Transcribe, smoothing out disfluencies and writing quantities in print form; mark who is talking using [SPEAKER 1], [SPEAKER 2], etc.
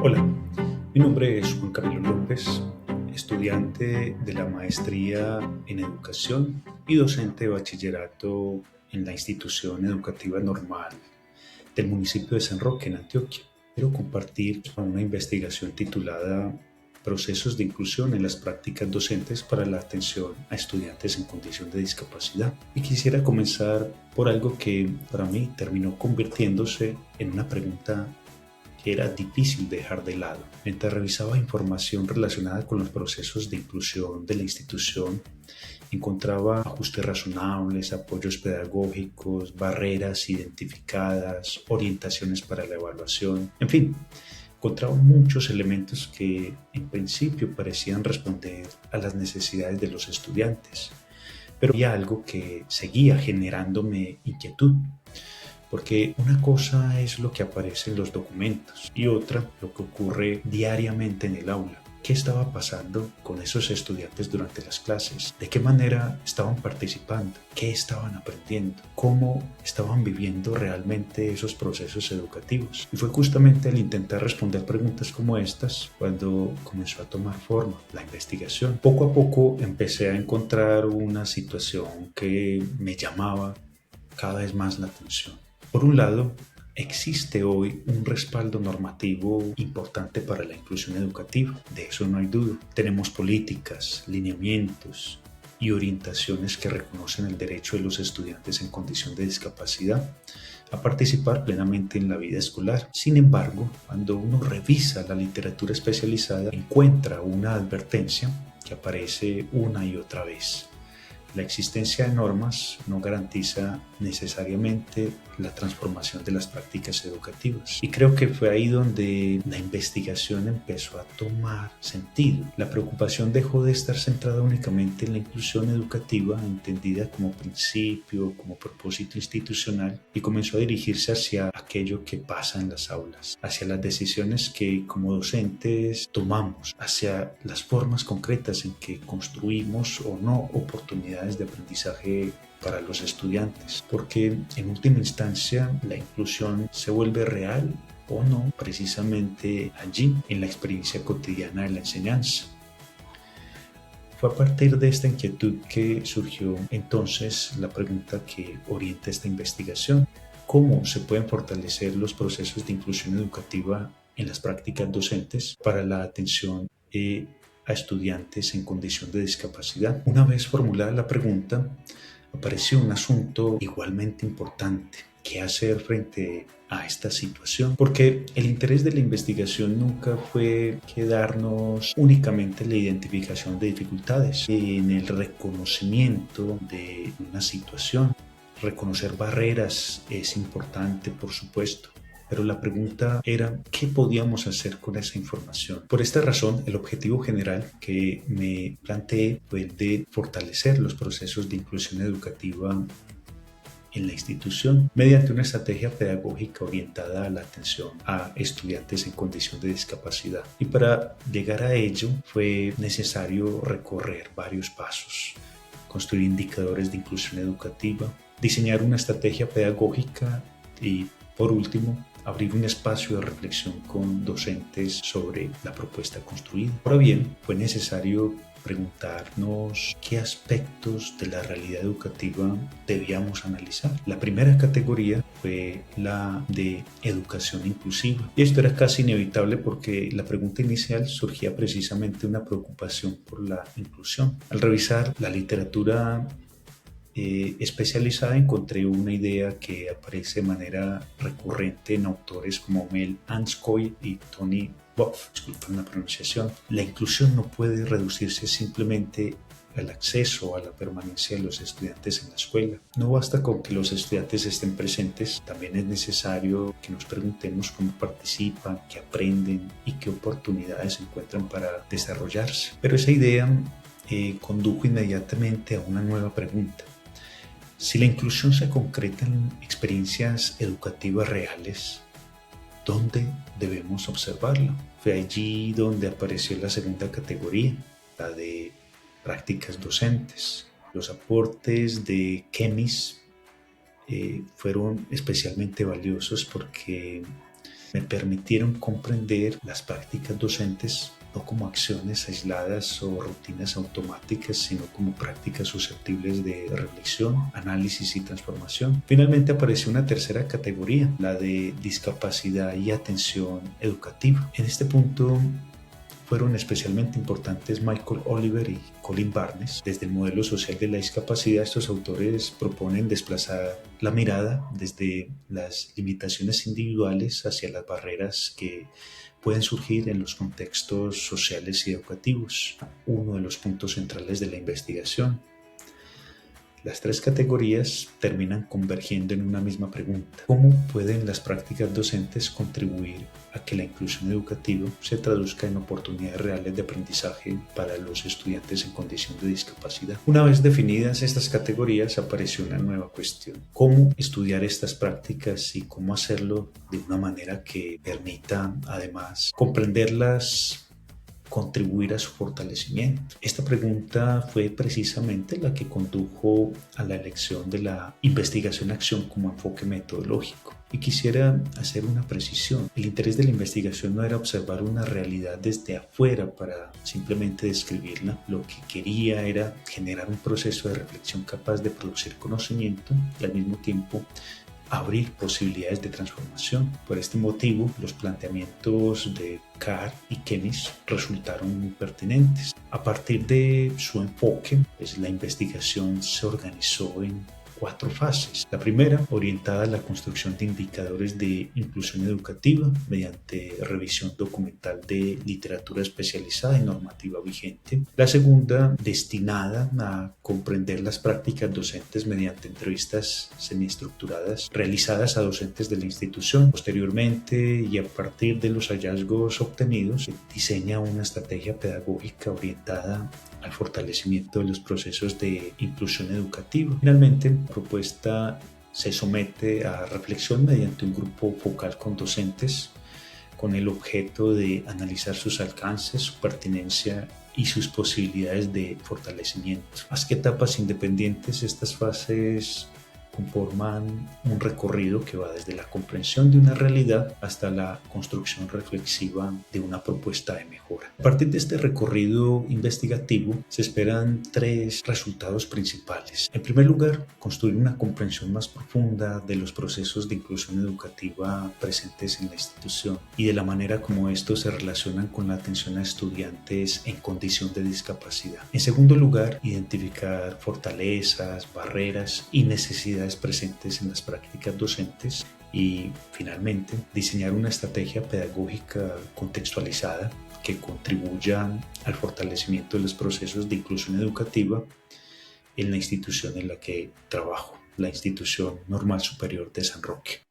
[SPEAKER 1] Hola, mi nombre es Juan Camilo López, estudiante de la maestría en educación y docente de bachillerato en la institución educativa normal del municipio de San Roque, en Antioquia. Quiero compartir una investigación titulada Procesos de inclusión en las prácticas docentes para la atención a estudiantes en condición de discapacidad. Y quisiera comenzar por algo que para mí terminó convirtiéndose en una pregunta que era difícil dejar de lado. Mientras revisaba información relacionada con los procesos de inclusión de la institución, encontraba ajustes razonables, apoyos pedagógicos, barreras identificadas, orientaciones para la evaluación, en fin, encontraba muchos elementos que en principio parecían responder a las necesidades de los estudiantes, pero había algo que seguía generándome inquietud. Porque una cosa es lo que aparece en los documentos y otra lo que ocurre diariamente en el aula. ¿Qué estaba pasando con esos estudiantes durante las clases? ¿De qué manera estaban participando? ¿Qué estaban aprendiendo? ¿Cómo estaban viviendo realmente esos procesos educativos? Y fue justamente al intentar responder preguntas como estas cuando comenzó a tomar forma la investigación. Poco a poco empecé a encontrar una situación que me llamaba cada vez más la atención. Por un lado, existe hoy un respaldo normativo importante para la inclusión educativa, de eso no hay duda. Tenemos políticas, lineamientos y orientaciones que reconocen el derecho de los estudiantes en condición de discapacidad a participar plenamente en la vida escolar. Sin embargo, cuando uno revisa la literatura especializada, encuentra una advertencia que aparece una y otra vez. La existencia de normas no garantiza necesariamente la transformación de las prácticas educativas. Y creo que fue ahí donde la investigación empezó a tomar sentido. La preocupación dejó de estar centrada únicamente en la inclusión educativa, entendida como principio, como propósito institucional, y comenzó a dirigirse hacia aquello que pasa en las aulas, hacia las decisiones que como docentes tomamos, hacia las formas concretas en que construimos o no oportunidades de aprendizaje para los estudiantes, porque en última instancia la inclusión se vuelve real o no precisamente allí, en la experiencia cotidiana de la enseñanza. Fue a partir de esta inquietud que surgió entonces la pregunta que orienta esta investigación: ¿cómo se pueden fortalecer los procesos de inclusión educativa en las prácticas docentes para la atención a estudiantes en condición de discapacidad? Una vez formulada la pregunta, apareció un asunto igualmente importante: ¿qué hacer frente a esta situación? Porque el interés de la investigación nunca fue quedarnos únicamente en la identificación de dificultades, en el reconocimiento de una situación. Reconocer barreras es importante, por supuesto, pero la pregunta era ¿qué podíamos hacer con esa información? Por esta razón, el objetivo general que me planteé fue el de fortalecer los procesos de inclusión educativa en la institución mediante una estrategia pedagógica orientada a la atención a estudiantes en condición de discapacidad. Y para llegar a ello fue necesario recorrer varios pasos: construir indicadores de inclusión educativa, diseñar una estrategia pedagógica y, por último, abrir un espacio de reflexión con docentes sobre la propuesta construida. Ahora bien, fue necesario preguntarnos qué aspectos de la realidad educativa debíamos analizar. La primera categoría fue la de educación inclusiva. Y esto era casi inevitable porque la pregunta inicial surgía precisamente de una preocupación por la inclusión. Al revisar la literatura especializada, encontré una idea que aparece de manera recurrente en autores como Mel Anscoy y Tony Boff, disculpen la pronunciación. La inclusión no puede reducirse simplemente al acceso a la permanencia de los estudiantes en la escuela. No basta con que los estudiantes estén presentes, también es necesario que nos preguntemos cómo participan, qué aprenden y qué oportunidades encuentran para desarrollarse. Pero esa idea condujo inmediatamente a una nueva pregunta: si la inclusión se concreta en experiencias educativas reales, ¿dónde debemos observarla? Fue allí donde apareció la segunda categoría, la de prácticas docentes. Los aportes de Kemis fueron especialmente valiosos porque me permitieron comprender las prácticas docentes no como acciones aisladas o rutinas automáticas, sino como prácticas susceptibles de reflexión, análisis y transformación. Finalmente apareció una tercera categoría, la de discapacidad y atención educativa. En este punto fueron especialmente importantes Michael Oliver y Colin Barnes. Desde el modelo social de la discapacidad, estos autores proponen desplazar la mirada desde las limitaciones individuales hacia las barreras que pueden surgir en los contextos sociales y educativos, uno de los puntos centrales de la investigación. Las tres categorías terminan convergiendo en una misma pregunta: ¿cómo pueden las prácticas docentes contribuir a que la inclusión educativa se traduzca en oportunidades reales de aprendizaje para los estudiantes en condición de discapacidad? Una vez definidas estas categorías, apareció una nueva cuestión: ¿cómo estudiar estas prácticas y cómo hacerlo de una manera que permita, además, comprenderlas, contribuir a su fortalecimiento? Esta pregunta fue precisamente la que condujo a la elección de la investigación-acción como enfoque metodológico. Y quisiera hacer una precisión: el interés de la investigación no era observar una realidad desde afuera para simplemente describirla. Lo que quería era generar un proceso de reflexión capaz de producir conocimiento y al mismo tiempo abrir posibilidades de transformación. Por este motivo, los planteamientos de Carr y Keynes resultaron muy pertinentes. A partir de su enfoque, la investigación se organizó en 4 fases. La primera, orientada a la construcción de indicadores de inclusión educativa mediante revisión documental de literatura especializada y normativa vigente. La segunda, destinada a comprender las prácticas docentes mediante entrevistas semiestructuradas realizadas a docentes de la institución. Posteriormente, y a partir de los hallazgos obtenidos, se diseña una estrategia pedagógica orientada al fortalecimiento de los procesos de inclusión educativa. Finalmente, la propuesta se somete a reflexión mediante un grupo focal con docentes con el objeto de analizar sus alcances, su pertinencia y sus posibilidades de fortalecimiento. Más que etapas independientes, estas fases conforman un recorrido que va desde la comprensión de una realidad hasta la construcción reflexiva de una propuesta de mejora. A partir de este recorrido investigativo se esperan 3 resultados principales. En primer lugar, construir una comprensión más profunda de los procesos de inclusión educativa presentes en la institución y de la manera como estos se relacionan con la atención a estudiantes en condición de discapacidad. En segundo lugar, identificar fortalezas, barreras y necesidades presentes en las prácticas docentes. Y finalmente, diseñar una estrategia pedagógica contextualizada que contribuya al fortalecimiento de los procesos de inclusión educativa en la institución en la que trabajo, la Institución Normal Superior de San Roque.